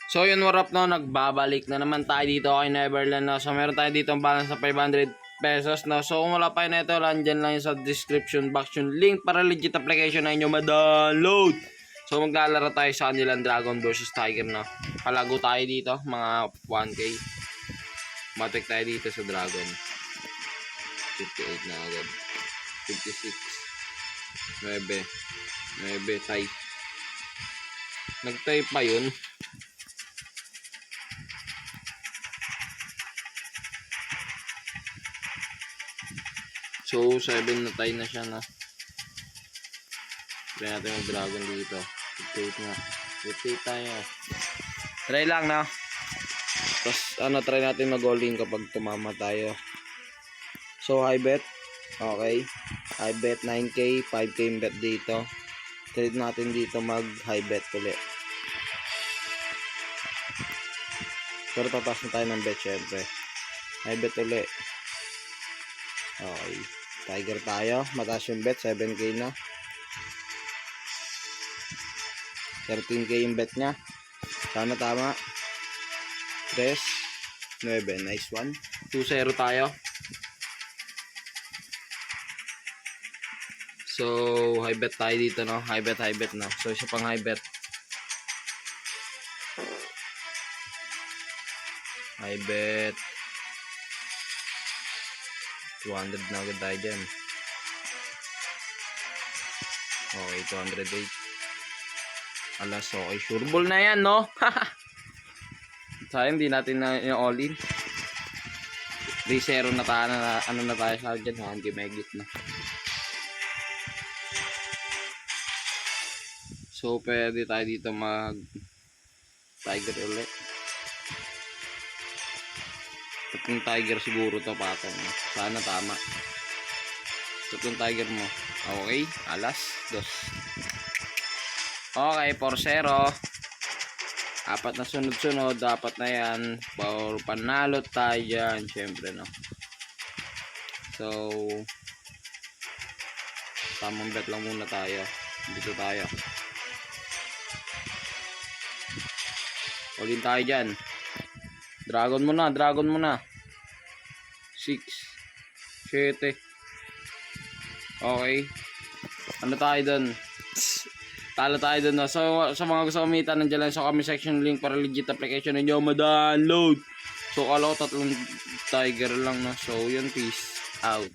So yun, what up no, nagbabalik na naman tayo dito kay Neverland no. So meron tayo dito ang balance na 500 pesos no. So kung wala pa yun ito, landyan lang yun sa description box yung link para legit application na inyo ma-download. So maglalaro tayo sa kanilang Dragon versus Tiger no. Palago tayo dito, mga 1k. Matik tayo dito sa Dragon. 58 na agad. 56. 9 tie. Nag-tie pa yun. So 7 na tie na siya na. Try natin yung Dragon dito. 58 nga. 58 tayo. Try lang na. Tapos try natin mag-all-in kapag tumama tayo. So high bet. Okay. High bet 9k, 5k yung bet dito. Trade natin dito mag high bet ulit. Pero tataas na tayo ng bet syempre. High bet ulit. Okay. Tiger tayo. Mataas yung bet. 7k na. 13k yung bet nya. Sana tama. 3. 9. Nice one. 2-0 tayo. So, high bet tayo dito, no? High bet na. So, isa pang high bet. High bet. 200 na agad tayo dyan. Okay, 208. Alas, okay. Sure ball na yan, no? Sayang, hindi natin na yung all-in. 3-0 na tayo na, na tayo sa dyan, ha? Hindi megit na. So, pwede tayo dito mag Tiger ulit. Tatlong Tiger siguro to patong. Sana tama. Tatlong Tiger mo. Okay. Alas. 2. Okay. 4-0. 4 na sunod-sunod. Dapat na yan. For panalo tayo dyan. Siyempre, no. So, tamang bet lang muna tayo. Dito tayo. All-in tayo dyan. Dragon mo na. 6. 7. Okay. Tayo dun? Talo tayo dun. No? So, sa mga gusto kumita, nandiyan lang sa comment section link para legit application ninyo ma-download. So, kala ko 3 Tiger lang. No? So, yun. Peace out.